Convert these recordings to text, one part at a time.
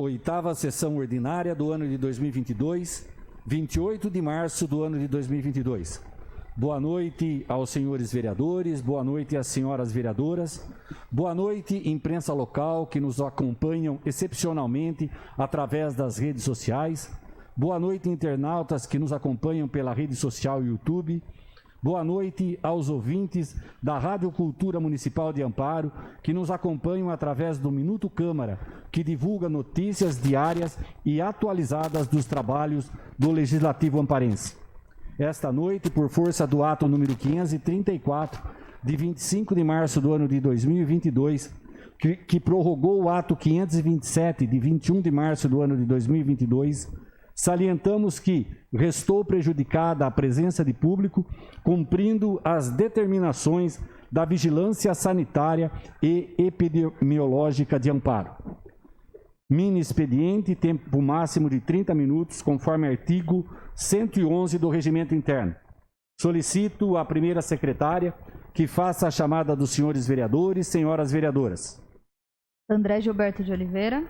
Oitava sessão ordinária do ano de 2022, 28 de março do ano de 2022. Boa noite aos senhores vereadores, boa noite às senhoras vereadoras, boa noite imprensa local que nos acompanham excepcionalmente através das redes sociais, boa noite internautas que nos acompanham pela rede social YouTube, boa noite aos ouvintes da Rádio Cultura Municipal de Amparo, que nos acompanham através do Minuto Câmara, que divulga notícias diárias e atualizadas dos trabalhos do Legislativo amparense. Esta noite, por força do ato número 534, de 25 de março do ano de 2022, que prorrogou o ato 527, de 21 de março do ano de 2022, salientamos que restou prejudicada a presença de público, cumprindo as determinações da Vigilância Sanitária e Epidemiológica de Amparo. Mini expediente, tempo máximo de 30 minutos, conforme artigo 111 do Regimento Interno. Solicito à primeira secretária que faça a chamada dos senhores vereadores, senhoras vereadoras. André Gilberto de Oliveira.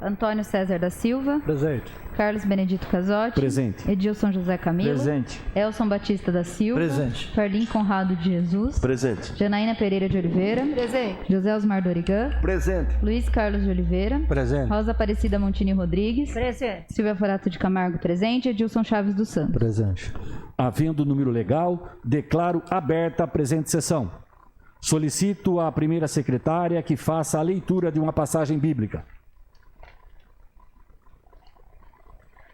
Antônio César da Silva. Presente. Carlos Benedito Casotti. Presente. Edilson José Camilo. Presente. Elson Batista da Silva. Presente. Carlim Conrado de Jesus. Presente. Janaína Pereira de Oliveira. Presente. José Osmar Dorigan. Presente. Luiz Carlos de Oliveira. Presente. Rosa Aparecida Montini Rodrigues. Presente. Silvia Forato de Camargo, presente. Edilson Chaves dos Santos. Presente. Havendo número legal, declaro aberta a presente sessão. Solicito à primeira secretária que faça a leitura de uma passagem bíblica.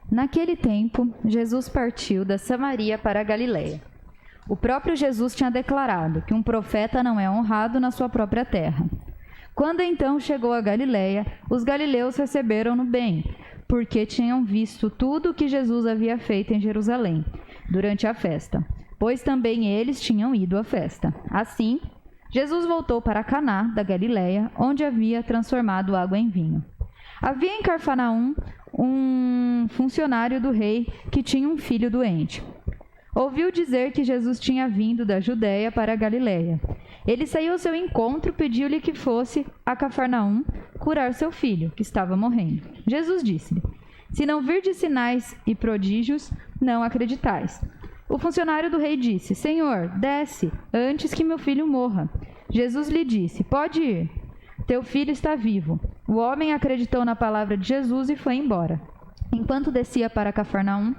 Naquele tempo, Jesus partiu da Samaria para a Galiléia. O próprio Jesus tinha declarado que um profeta não é honrado na sua própria terra. Quando então chegou a Galiléia, os galileus receberam-no bem, porque tinham visto tudo o que Jesus havia feito em Jerusalém, durante a festa, pois também eles tinham ido à festa. Assim, Jesus voltou para Caná da Galiléia, onde havia transformado água em vinho. Havia em Cafarnaum um funcionário do rei que tinha um filho doente. Ouviu dizer que Jesus tinha vindo da Judéia para a Galiléia. Ele saiu ao seu encontro e pediu-lhe que fosse a Cafarnaum curar seu filho, que estava morrendo. Jesus disse-lhe: se não virdes sinais e prodígios, não acreditais. O funcionário do rei disse: Senhor, desce, antes que meu filho morra. Jesus lhe disse: pode ir, teu filho está vivo. O homem acreditou na palavra de Jesus e foi embora. Enquanto descia para Cafarnaum,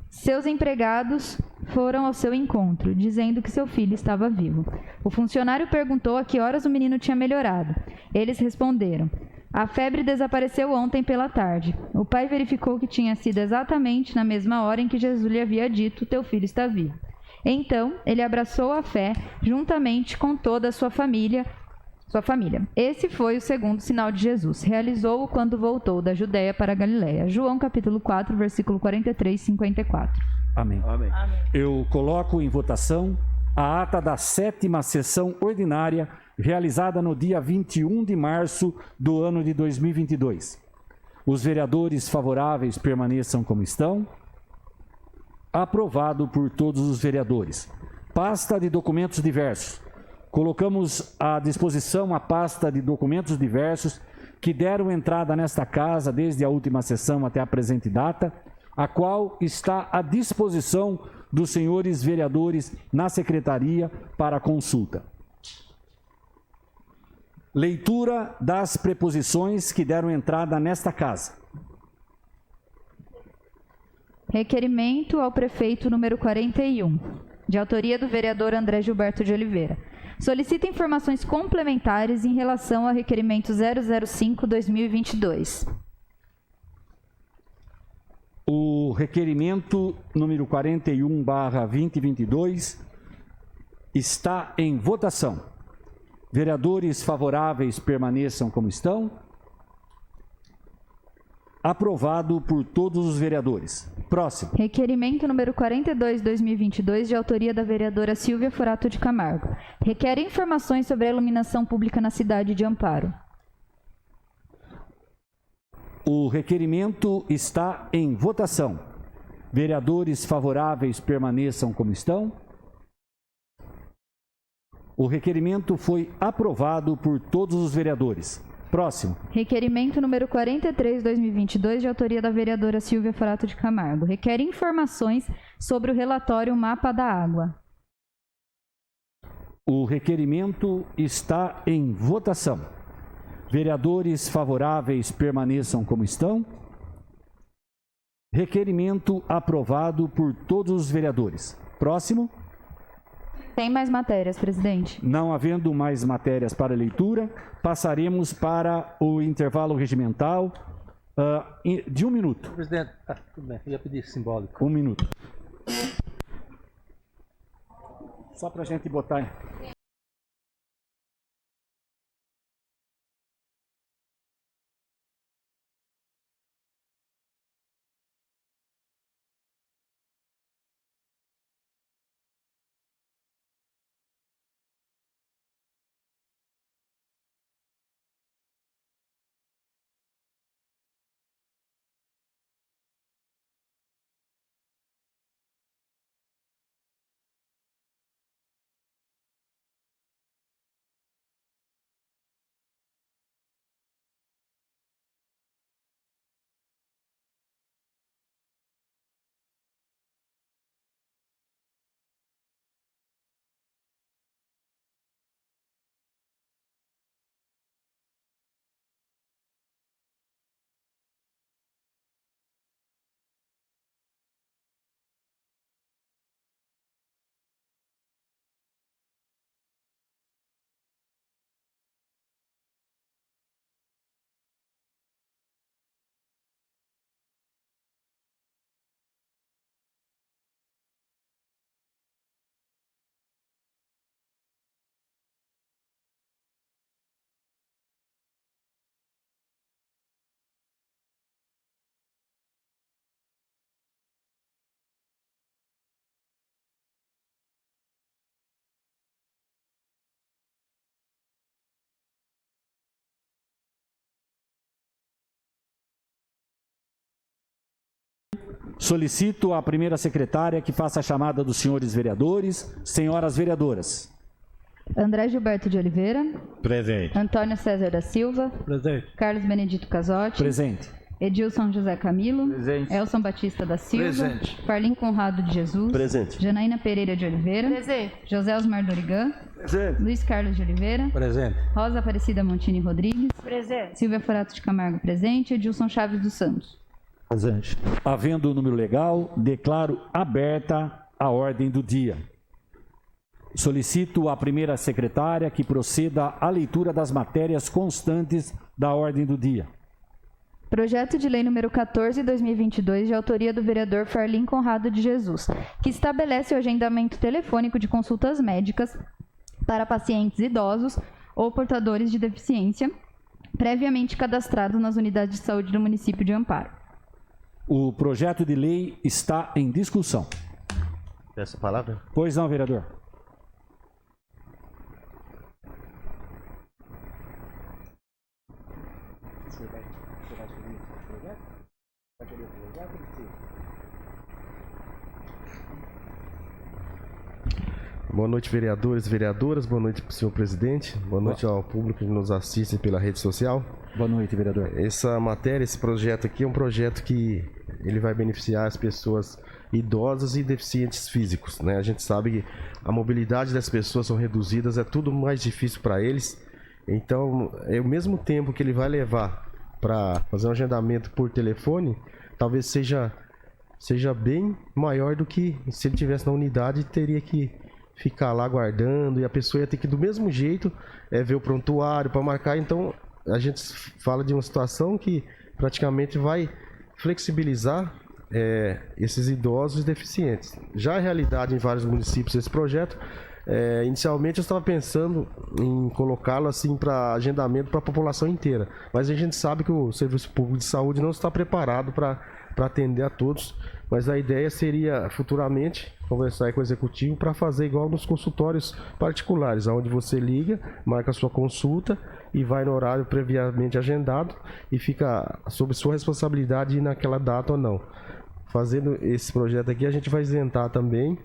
seus empregados foram ao seu encontro, dizendo que seu filho estava vivo. O funcionário perguntou a que horas o menino tinha melhorado. Eles responderam: a febre desapareceu ontem pela tarde. O pai verificou que tinha sido exatamente na mesma hora em que Jesus lhe havia dito: teu filho está vivo. Então, ele abraçou a fé, juntamente com toda a sua família. Esse foi o segundo sinal de Jesus. Realizou-o quando voltou da Judéia para a Galiléia. João capítulo 4, versículo 43 e 54. Amém. Amém. Eu coloco em votação a ata da 7ª sessão ordinária, realizada no dia 21 de março do ano de 2022. Os vereadores favoráveis permaneçam como estão. Aprovado por todos os vereadores. Pasta de documentos diversos. Colocamos à disposição a pasta de documentos diversos que deram entrada nesta casa desde a última sessão até a presente data, a qual está à disposição dos senhores vereadores na secretaria para consulta. Leitura das preposições que deram entrada nesta casa. Requerimento ao prefeito número 41, de autoria do vereador André Gilberto de Oliveira. Solicita informações complementares em relação ao requerimento 005-2022. O requerimento número 41/2022 está em votação. Vereadores favoráveis permaneçam como estão. Aprovado por todos os vereadores. Próximo. Requerimento número 42/2022, de autoria da vereadora Silvia Forato de Camargo. Requer informações sobre a iluminação pública na cidade de Amparo. O requerimento está em votação. Vereadores favoráveis permaneçam como estão. O requerimento foi aprovado por todos os vereadores. Próximo. Requerimento número 43/2022, de autoria da vereadora Silvia Forato de Camargo. Requer informações sobre o relatório Mapa da Água. O requerimento está em votação. Vereadores favoráveis permaneçam como estão. Requerimento aprovado por todos os vereadores. Próximo. Tem mais matérias, presidente. Não havendo mais matérias para leitura, passaremos para o intervalo regimental de 1 minuto. Presidente, tudo bem, eu ia pedir simbólico. 1 minuto. Só para a gente botar. Solicito à primeira secretária que faça a chamada dos senhores vereadores, senhoras vereadoras. André Gilberto de Oliveira. Presente. Antônio César da Silva. Presente. Carlos Benedito Casotti. Presente. Edilson José Camilo. Presente. Elson Batista da Silva. Presente. Parlim Conrado de Jesus. Presente. Janaína Pereira de Oliveira. Presente. José Osmar Dorigan. Presente. Luiz Carlos de Oliveira. Presente. Rosa Aparecida Montini Rodrigues. Presente. Silvia Forato de Camargo presente. Edilson Chaves dos Santos. Presente. Havendo o número legal, declaro aberta a ordem do dia. Solicito à primeira secretária que proceda à leitura das matérias constantes da ordem do dia. Projeto de lei número 14/2022, de autoria do vereador Farlim Conrado de Jesus, que estabelece o agendamento telefônico de consultas médicas para pacientes idosos ou portadores de deficiência, previamente cadastrados nas unidades de saúde do município de Amparo. O projeto de lei está em discussão. Peço a palavra. Pois não, vereador. Boa noite, vereadores e vereadoras. Boa noite, senhor presidente. Boa noite ao público que nos assiste pela rede social. Boa noite, vereador. Essa matéria, esse projeto aqui é um projeto que ele vai beneficiar as pessoas idosas e deficientes físicos, né? A gente sabe que a mobilidade das pessoas são reduzidas, é tudo mais difícil para eles. Então, é o mesmo tempo que ele vai levar para fazer um agendamento por telefone, talvez seja bem maior do que se ele tivesse na unidade, teria que ficar lá aguardando e a pessoa ia ter que do mesmo jeito ver o prontuário para marcar. Então a gente fala de uma situação que praticamente vai flexibilizar esses idosos e deficientes. Já a realidade em vários municípios esse projeto, inicialmente eu estava pensando em colocá-lo assim para agendamento para a população inteira, mas a gente sabe que o Serviço Público de Saúde não está preparado para atender a todos, mas a ideia seria futuramente conversar com o executivo para fazer igual nos consultórios particulares, onde você liga, marca a sua consulta e vai no horário previamente agendado e fica sob sua responsabilidade ir naquela data ou não. Fazendo esse projeto aqui, a gente vai isentar também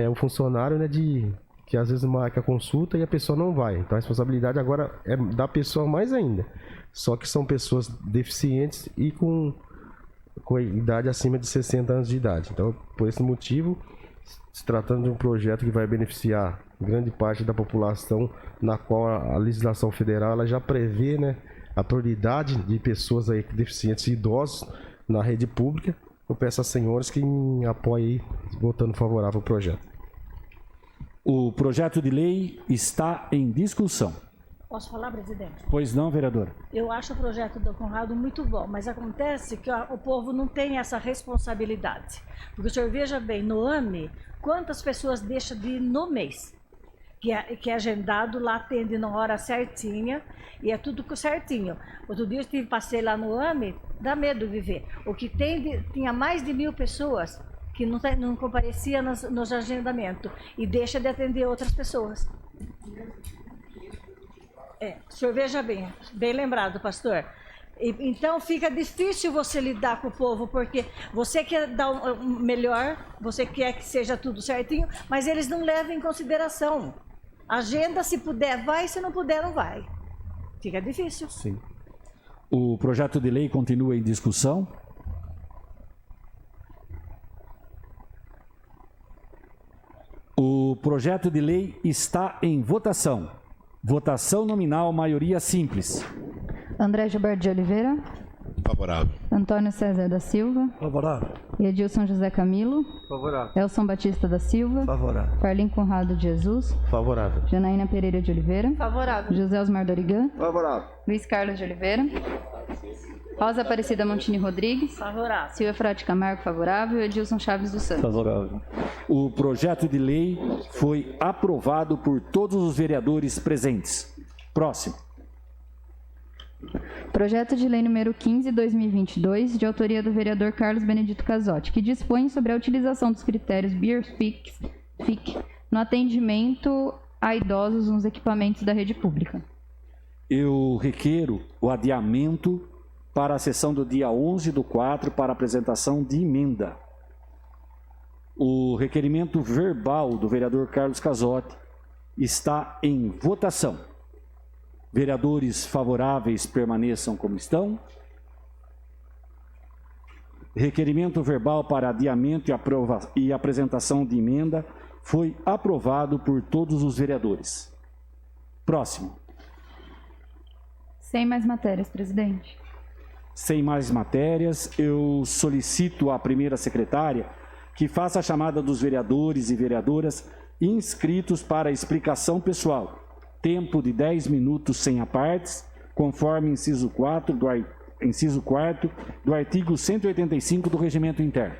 o funcionário, né, de que às vezes marca a consulta e a pessoa não vai. Então a responsabilidade agora é da pessoa mais ainda. Só que são pessoas deficientes e com idade acima de 60 anos de idade. Então, por esse motivo, se tratando de um projeto que vai beneficiar grande parte da população, na qual a legislação federal ela já prevê, né, a prioridade de pessoas aí deficientes e idosos na rede pública, eu peço aos senhores que apoiem, votando favorável ao projeto. O projeto de lei está em discussão. Posso falar, presidente? Pois não, vereador? Eu acho o projeto do Conrado muito bom, mas acontece que o povo não tem essa responsabilidade. Porque o senhor veja bem, no AME, quantas pessoas deixam de ir no mês? Que é agendado, lá atende na hora certinha e é tudo certinho. Outro dia eu passei lá no AME, dá medo de ver. O que tinha mais de 1.000 pessoas que não comparecia nos agendamentos e deixa de atender outras pessoas. O senhor veja bem, bem lembrado, pastor. Então fica difícil você lidar com o povo, porque você quer dar o melhor, você quer que seja tudo certinho, mas eles não levam em consideração. Agenda, se puder, vai, se não puder, não vai. Fica difícil. Sim. O projeto de lei continua em discussão. O projeto de lei está em votação. Votação nominal, maioria simples. André Gilberto de Oliveira. Favorável. Antônio César da Silva. Favorável. Edilson José Camilo. Favorável. Elson Batista da Silva. Favorável. Carlinhos Conrado de Jesus. Favorável. Janaína Pereira de Oliveira. Favorável. José Osmar Dorigan. Favorável. Luiz Carlos de Oliveira. Rosa Aparecida Montini Rodrigues. Favorável. Silvia Frade Camargo, favorável. Edilson Chaves dos Santos. Favorável. O projeto de lei foi aprovado por todos os vereadores presentes. Próximo. Projeto de lei número 15/2022, de autoria do vereador Carlos Benedito Casotti, que dispõe sobre a utilização dos critérios BIRFIC no atendimento a idosos nos equipamentos da rede pública. Eu requeiro o adiamento para a sessão do dia 11/4 para apresentação de emenda. O requerimento verbal do vereador Carlos Casotti está em votação. Vereadores favoráveis permaneçam como estão. Requerimento verbal para adiamento e apresentação de emenda foi aprovado por todos os vereadores. Próximo. Sem mais matérias, presidente. Sem mais matérias, eu solicito à primeira secretária que faça a chamada dos vereadores e vereadoras inscritos para a explicação pessoal. Tempo de 10 minutos sem apartes, conforme inciso 4 do artigo 185 do Regimento Interno.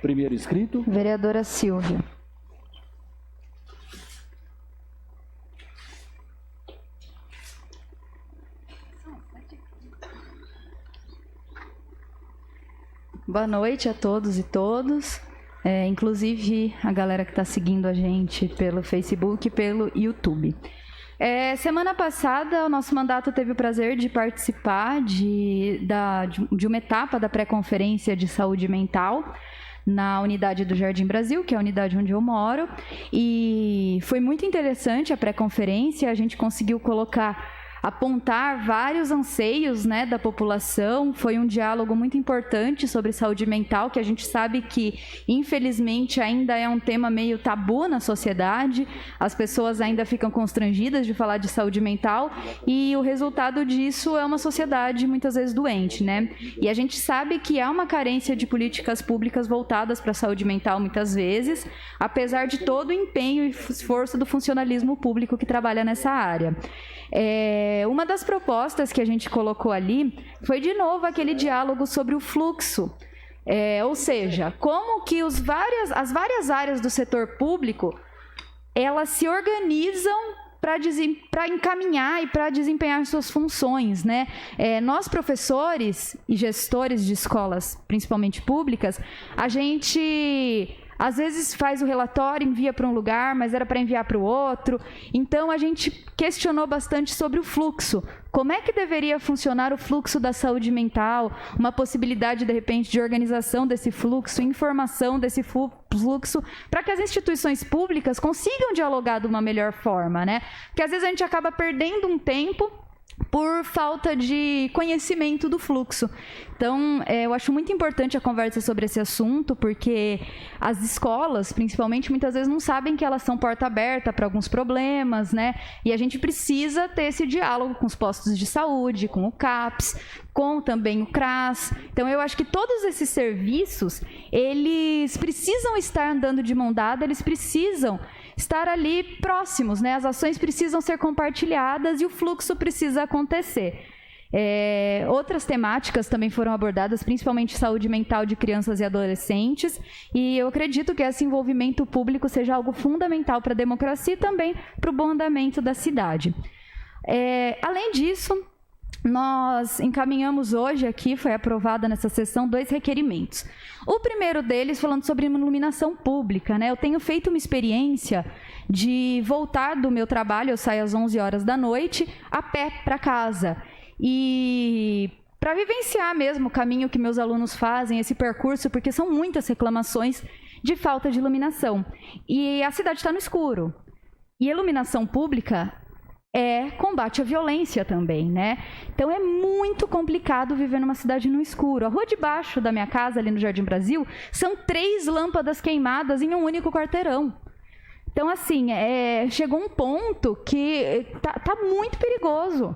Primeiro inscrito. Vereadora Silvia. Boa noite a todos e todas, inclusive a galera que está seguindo a gente pelo Facebook e pelo YouTube. Semana passada, o nosso mandato teve o prazer de participar de uma etapa da pré-conferência de saúde mental na unidade do Jardim Brasil, que é a unidade onde eu moro, e foi muito interessante a pré-conferência. A gente conseguiu apontar vários anseios, né, da população. Foi um diálogo muito importante sobre saúde mental, que a gente sabe que, infelizmente, ainda é um tema meio tabu na sociedade. As pessoas ainda ficam constrangidas de falar de saúde mental e o resultado disso é uma sociedade muitas vezes doente, né? E a gente sabe que há uma carência de políticas públicas voltadas para a saúde mental muitas vezes, apesar de todo o empenho e esforço do funcionalismo público que trabalha nessa área. Uma das propostas que a gente colocou ali foi, de novo, aquele diálogo sobre o fluxo. Ou seja, como que as várias áreas do setor público, elas se organizam para encaminhar e para desempenhar suas funções, né? Nós, professores e gestores de escolas, principalmente públicas, a gente às vezes faz o relatório, envia para um lugar, mas era para enviar para o outro. Então, a gente questionou bastante sobre o fluxo. Como é que deveria funcionar o fluxo da saúde mental? Uma possibilidade, de repente, de organização desse fluxo, informação desse fluxo, para que as instituições públicas consigam dialogar de uma melhor forma, né? Porque, às vezes, a gente acaba perdendo um tempo por falta de conhecimento do fluxo. Então, eu acho muito importante a conversa sobre esse assunto, porque as escolas, principalmente, muitas vezes não sabem que elas são porta aberta para alguns problemas, né? E a gente precisa ter esse diálogo com os postos de saúde, com o CAPS, com também o CRAS. Então, eu acho que todos esses serviços, eles precisam estar andando de mão dada, eles precisam estar ali próximos, né? As ações precisam ser compartilhadas e o fluxo precisa acontecer. Outras temáticas também foram abordadas, principalmente saúde mental de crianças e adolescentes, e eu acredito que esse envolvimento público seja algo fundamental para a democracia e também para o bom andamento da cidade. Além disso, nós encaminhamos hoje aqui, foi aprovada nessa sessão, 2 requerimentos. O primeiro deles falando sobre iluminação pública, né? Eu tenho feito uma experiência de voltar do meu trabalho, eu saio às 11 horas da noite, a pé para casa. E para vivenciar mesmo o caminho que meus alunos fazem, esse percurso, porque são muitas reclamações de falta de iluminação. E a cidade está no escuro. E iluminação pública combate à violência também, né? Então é muito complicado viver numa cidade no escuro. A rua de baixo da minha casa, ali no Jardim Brasil, são 3 lâmpadas queimadas em um único quarteirão. Então, assim, chegou um ponto que tá muito perigoso.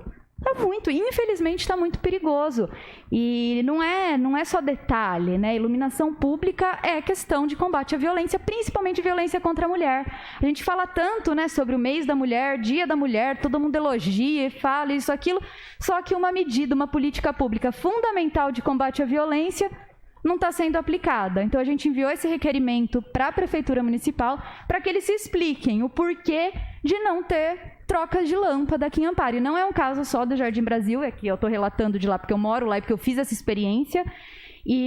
Infelizmente está muito perigoso. E não é só detalhe, né? Iluminação pública é questão de combate à violência, principalmente violência contra a mulher. A gente fala tanto, né, sobre o mês da mulher, dia da mulher, todo mundo elogia e fala isso, aquilo, só que uma medida, uma política pública fundamental de combate à violência não está sendo aplicada. Então, a gente enviou esse requerimento para a Prefeitura Municipal para que eles se expliquem o porquê de não ter trocas de lâmpada aqui em Amparo. E não é um caso só do Jardim Brasil, é que eu estou relatando de lá porque eu moro lá e porque eu fiz essa experiência,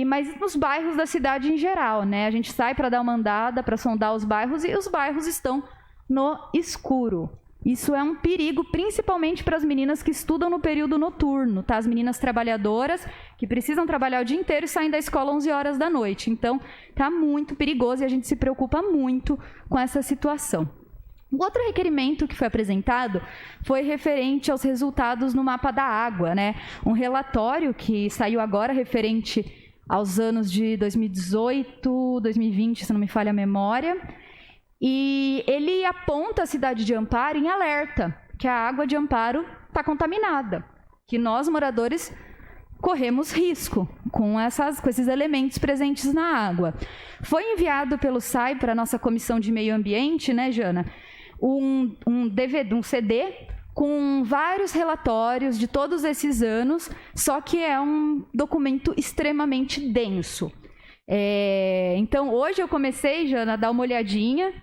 mas nos bairros da cidade em geral, né? A gente sai para dar uma andada, para sondar os bairros, e os bairros estão no escuro. Isso é um perigo, principalmente para as meninas que estudam no período noturno, tá? As meninas trabalhadoras que precisam trabalhar o dia inteiro e saem da escola 11 horas da noite. Então, tá muito perigoso e a gente se preocupa muito com essa situação. O outro requerimento que foi apresentado foi referente aos resultados no mapa da água, né? Um relatório que saiu agora referente aos anos de 2018, 2020, se não me falha a memória, e ele aponta a cidade de Amparo em alerta, que a água de Amparo está contaminada, que nós, moradores, corremos risco com esses elementos presentes na água. Foi enviado pelo SAI para a nossa Comissão de Meio Ambiente, né, Jana? Um CD com vários relatórios de todos esses anos, só que é um documento extremamente denso. Então, hoje eu comecei, Jana, a dar uma olhadinha,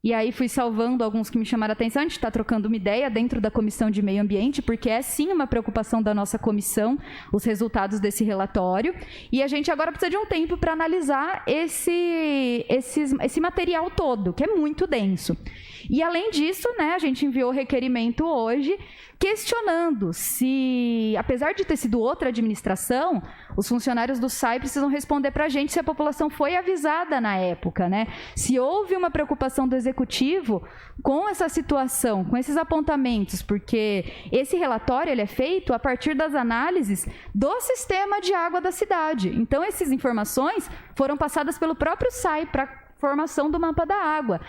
e aí fui salvando alguns que me chamaram a atenção. A gente está trocando uma ideia dentro da Comissão de Meio Ambiente, porque é sim uma preocupação da nossa comissão, os resultados desse relatório. E a gente agora precisa de um tempo para analisar esse material todo, que é muito denso. E além disso, né, a gente enviou o requerimento hoje, questionando se, apesar de ter sido outra administração, os funcionários do SAI precisam responder para a gente se a população foi avisada na época, né? Se houve uma preocupação do executivo com essa situação, com esses apontamentos, porque esse relatório ele é feito a partir das análises do sistema de água da cidade. Então, essas informações foram passadas pelo próprio SAI para a formação do mapa da água.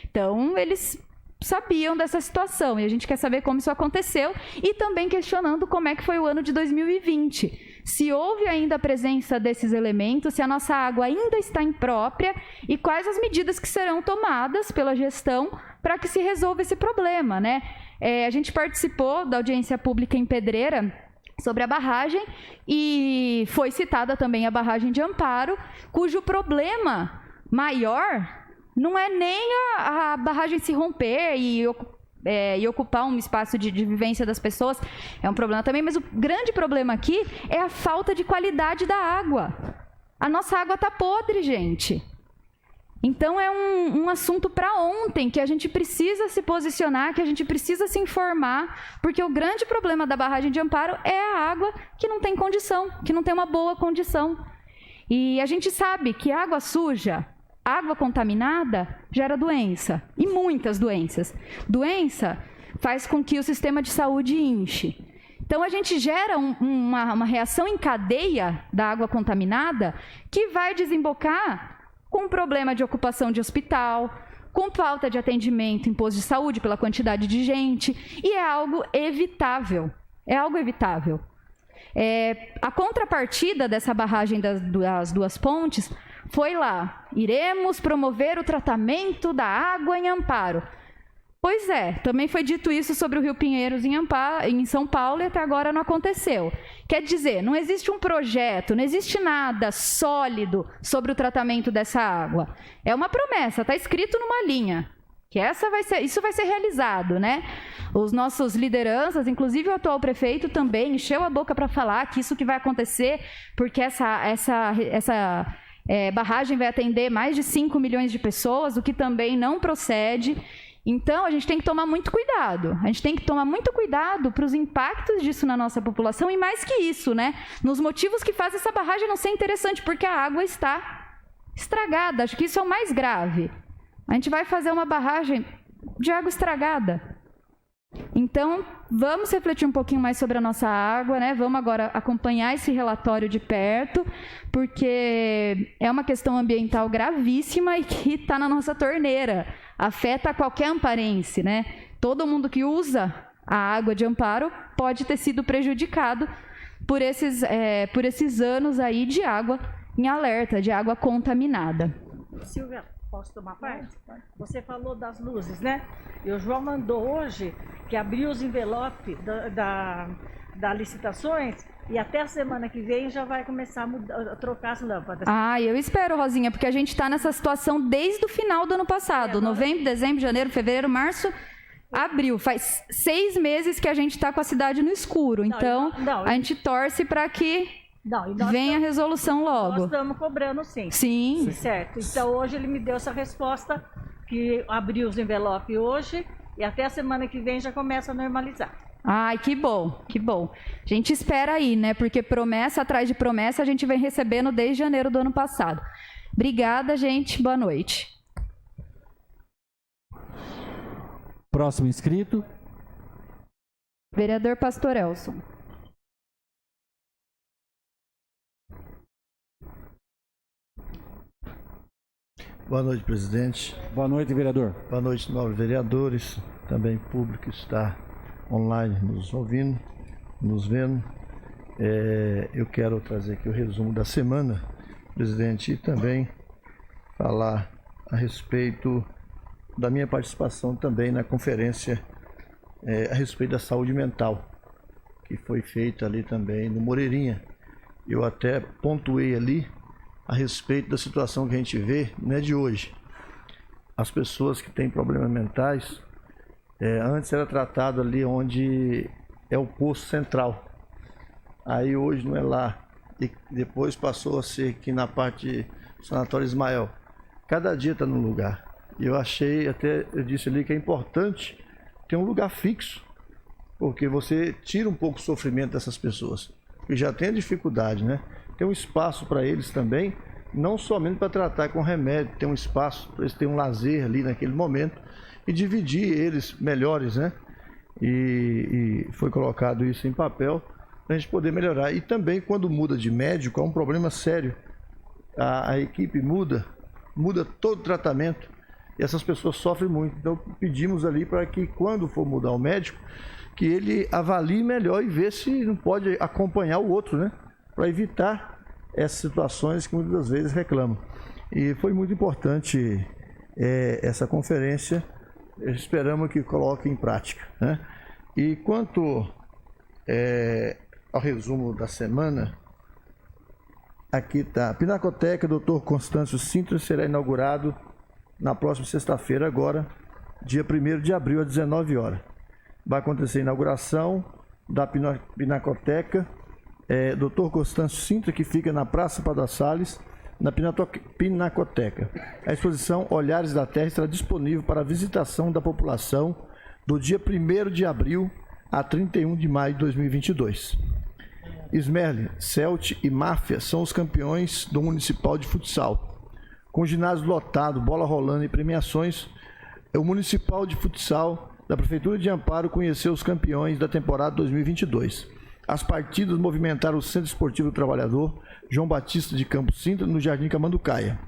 Então, eles sabiam dessa situação e a gente quer saber como isso aconteceu e também questionando como é que foi o ano de 2020. Se houve ainda a presença desses elementos, se a nossa água ainda está imprópria e quais as medidas que serão tomadas pela gestão para que se resolva esse problema, né? A gente participou da audiência pública em Pedreira sobre a barragem e foi citada também a barragem de Amparo, cujo problema maior não é nem a barragem se romper e ocupar um espaço de vivência das pessoas, é um problema também, mas o grande problema aqui é a falta de qualidade da água. A nossa água está podre, gente. Então é um assunto para ontem, que a gente precisa se posicionar, que a gente precisa se informar, porque o grande problema da barragem de Amparo é a água que não tem condição, que não tem uma boa condição. E a gente sabe que água suja, água contaminada, gera doença, e muitas doenças. Doença faz com que o sistema de saúde inche. Então, a gente gera uma reação em cadeia da água contaminada que vai desembocar com problema de ocupação de hospital, com falta de atendimento em posto de saúde pela quantidade de gente, e é algo evitável. É algo evitável. A contrapartida dessa barragem das duas pontes foi lá: iremos promover o tratamento da água em Amparo. Pois é, também foi dito isso sobre o Rio Pinheiros em São Paulo e até agora não aconteceu. Quer dizer, não existe um projeto, não existe nada sólido sobre o tratamento dessa água. É uma promessa, está escrito numa linha, que isso vai ser realizado, né? Os nossos lideranças, inclusive o atual prefeito também, encheu a boca para falar que isso que vai acontecer, porque essa barragem vai atender mais de 5 milhões de pessoas, o que também não procede. Então, a gente tem que tomar muito cuidado. A gente tem que tomar muito cuidado para os impactos disso na nossa população e, mais que isso, né, nos motivos que fazem essa barragem não ser interessante, porque a água está estragada. Acho que isso é o mais grave. A gente vai fazer uma barragem de água estragada. Então, vamos refletir um pouquinho mais sobre a nossa água, né? Vamos agora acompanhar esse relatório de perto, porque é uma questão ambiental gravíssima e que está na nossa torneira. Afeta qualquer amparense, né? Todo mundo que usa a água de Amparo pode ter sido prejudicado por esses anos aí de água em alerta, de água contaminada. Silvia, posso tomar parte? Você falou das luzes, né? E o João mandou hoje que abriu os envelopes das licitações e até a semana que vem já vai começar a trocar as lâmpadas. Eu espero, Rosinha, porque a gente está nessa situação desde o final do ano passado. Novembro, dezembro, janeiro, fevereiro, março, abril. Faz 6 meses que a gente está com a cidade no escuro. Então, a gente torce para que venha a resolução logo. Nós estamos cobrando, sim. Sim. Certo. Então, hoje ele me deu essa resposta, que abriu os envelopes hoje e até a semana que vem já começa a normalizar. Ai, que bom, que bom. A gente espera aí, né? Porque promessa atrás de promessa a gente vem recebendo desde janeiro do ano passado. Obrigada, gente. Boa noite. Próximo inscrito. Vereador Pastor Elson. Boa noite, presidente. Boa noite, vereador. Boa noite, nobres vereadores, também público que está online nos ouvindo, nos vendo. Eu quero trazer aqui o resumo da semana, presidente, e também falar a respeito da minha participação também na conferência a respeito da saúde mental, que foi feita ali também no Moreirinha. Eu até pontuei ali a respeito da situação que a gente vê, não é de hoje. As pessoas que têm problemas mentais, antes era tratado ali onde é o posto central. Aí hoje não é lá. E depois passou a ser aqui na parte do Sanatório Ismael. Cada dia está num lugar. E eu disse ali que é importante ter um lugar fixo, porque você tira um pouco o sofrimento dessas pessoas, que já tem a dificuldade, né? Tem um espaço para eles também, não somente para tratar com remédio, tem um espaço para eles terem um lazer ali naquele momento e dividir eles melhores, né? E foi colocado isso em papel para a gente poder melhorar. E também quando muda de médico é um problema sério. A equipe muda todo o tratamento e essas pessoas sofrem muito. Então pedimos ali para que quando for mudar o médico, que ele avalie melhor e veja se não pode acompanhar o outro, né? Para evitar essas situações que muitas vezes reclamam. E foi muito importante essa conferência, esperamos que coloque em prática, né? E quanto ao resumo da semana, aqui está, a Pinacoteca Dr. Constâncio Sintra será inaugurado na próxima sexta-feira agora, dia 1º de abril, às 19 horas. Vai acontecer a inauguração da Pinacoteca Dr. Constâncio Sintra, que fica na Praça Padre Salles, na Pinacoteca. A exposição Olhares da Terra estará disponível para visitação da população do dia 1º de abril a 31 de maio de 2022. Esmerle, Celt e Máfia são os campeões do Municipal de Futsal. Com ginásio lotado, bola rolando e premiações, o Municipal de Futsal da Prefeitura de Amparo conheceu os campeões da temporada 2022. As partidas movimentaram o Centro Esportivo do Trabalhador João Batista de Campos Sintra, no Jardim Camanducaia.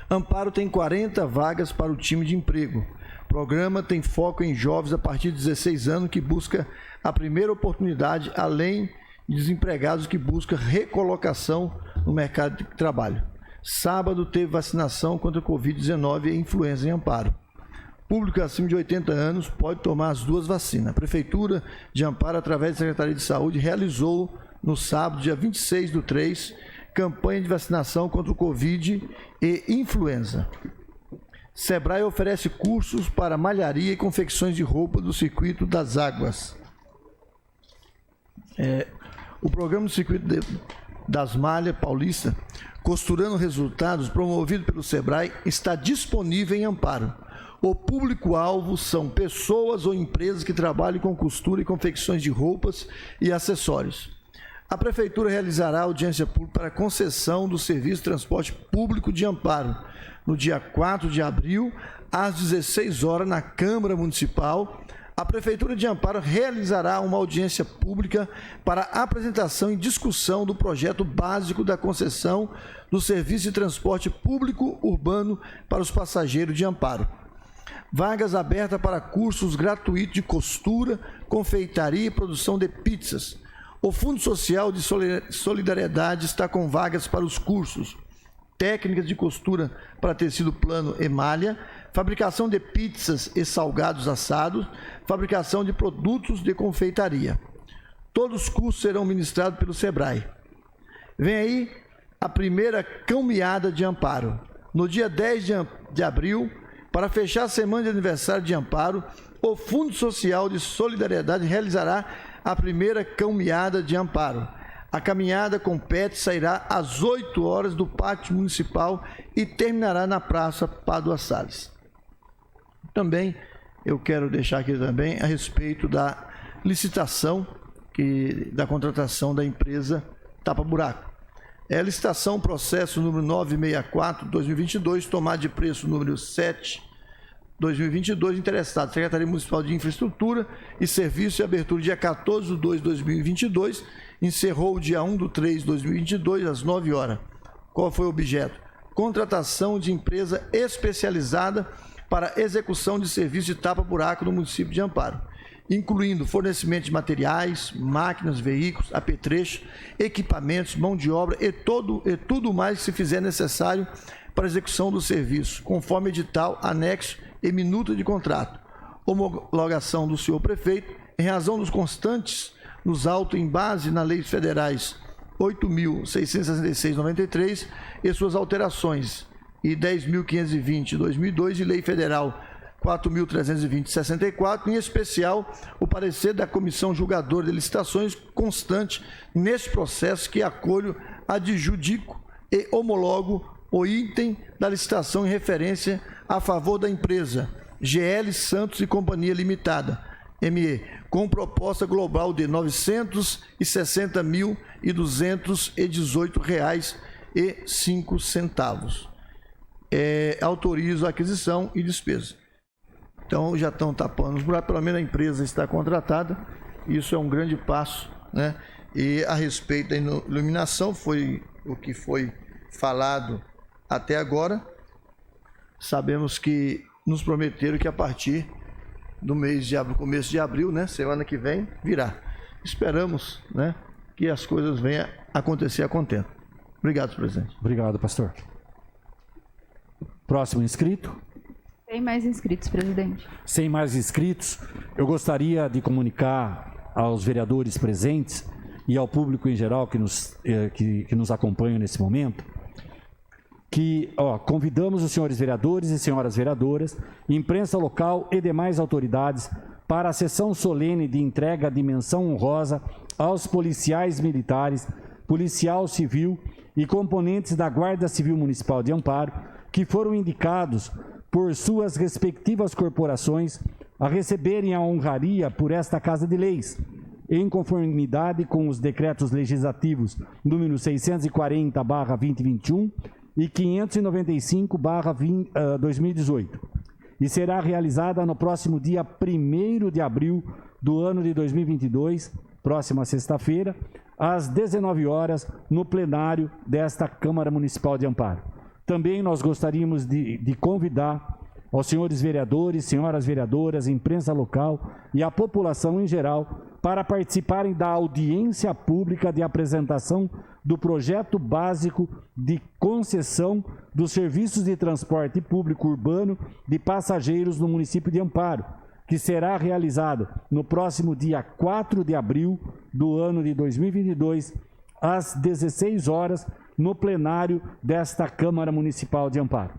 Amparo tem 40 vagas para o time de emprego. O programa tem foco em jovens a partir de 16 anos que busca a primeira oportunidade, além de desempregados que buscam recolocação no mercado de trabalho. Sábado teve vacinação contra a Covid-19 e influenza em Amparo. Público acima de 80 anos pode tomar as 2 vacinas. A Prefeitura de Amparo, através da Secretaria de Saúde, realizou no sábado, dia 26/3, campanha de vacinação contra o Covid e influenza. Sebrae oferece cursos para malharia e confecções de roupa do Circuito das Águas. O programa do Circuito das Malhas Paulista, Costurando Resultados, promovido pelo Sebrae, está disponível em Amparo. O público-alvo são pessoas ou empresas que trabalham com costura e confecções de roupas e acessórios. A Prefeitura realizará audiência pública para concessão do Serviço de Transporte Público de Amparo, no dia 4 de abril, às 16 horas, na Câmara Municipal. A Prefeitura de Amparo realizará uma audiência pública para apresentação e discussão do projeto básico da concessão do Serviço de Transporte Público Urbano para os passageiros de Amparo. Vagas abertas para cursos gratuitos de costura, confeitaria e produção de pizzas. O Fundo Social de Solidariedade está com vagas para os cursos técnicas de costura para tecido plano e malha, fabricação de pizzas e salgados assados, fabricação de produtos de confeitaria. Todos os cursos serão ministrados pelo Sebrae. Vem aí a primeira Cão-Miada de Amparo. No dia 10 de abril, para fechar a semana de aniversário de Amparo, o Fundo Social de Solidariedade realizará a primeira Cão-Miada de Amparo. A caminhada com pet sairá às 8 horas do Pátio Municipal e terminará na Praça Pádua Salles. Também eu quero deixar aqui também a respeito da licitação da contratação da empresa Tapa Buraco. É a licitação processo número 964/2022, tomada de preço número 7/2022, interessado, Secretaria Municipal de Infraestrutura e Serviço, e abertura dia 14/2/2022, encerrou o dia 1/3/2022, às 9 horas. Qual foi o objeto? Contratação de empresa especializada para execução de serviço de tapa-buraco no município de Amparo, incluindo fornecimento de materiais, máquinas, veículos, apetrechos, equipamentos, mão de obra e tudo mais que se fizer necessário para a execução do serviço, conforme edital, anexo e minuta de contrato. Homologação do senhor prefeito, em razão dos constantes nos autos em base nas leis federais 8.666/93 e suas alterações, e 10.520/2002 e Lei Federal 4.320/64, em especial o parecer da Comissão Julgadora de Licitações constante neste processo, que acolho, adjudico e homologo o item da licitação em referência a favor da empresa GL Santos e Companhia Limitada, ME, com proposta global de R$ 960.218,05. Autorizo a aquisição e despesa. Então, já estão tapando os buracos, pelo menos a empresa está contratada, isso é um grande passo, né? E a respeito da iluminação, foi o que foi falado até agora. Sabemos que nos prometeram que a partir do mês de abril, começo de abril, né, semana que vem, virá. Esperamos, né, que as coisas venham acontecer a contento. Obrigado, presidente. Obrigado, pastor. Próximo inscrito. Tem mais inscritos, presidente. Sem mais inscritos, eu gostaria de comunicar aos vereadores presentes e ao público em geral que nos acompanha nesse momento, que convidamos os senhores vereadores e senhoras vereadoras, imprensa local e demais autoridades para a sessão solene de entrega de menção honrosa aos policiais militares policial civil e componentes da Guarda Civil Municipal de Amparo, que foram indicados por suas respectivas corporações a receberem a honraria por esta Casa de Leis, em conformidade com os decretos legislativos número 640/2021 e 595/2018, e será realizada no próximo dia 1º de abril do ano de 2022, próxima sexta-feira, às 19 horas, no plenário desta Câmara Municipal de Amparo. Também nós gostaríamos de convidar aos senhores vereadores, senhoras vereadoras, imprensa local e a população em geral para participarem da audiência pública de apresentação do projeto básico de concessão dos serviços de transporte público urbano de passageiros no município de Amparo, que será realizado no próximo dia 4 de abril do ano de 2022, às 16 horas, no plenário desta Câmara Municipal de Amparo.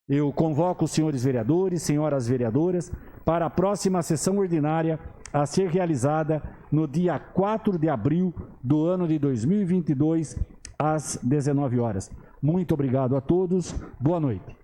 Eu convoco os senhores vereadores, senhoras vereadoras, para a próxima sessão ordinária a ser realizada no dia 4 de abril do ano de 2022, às 19 horas. Muito obrigado a todos. Boa noite.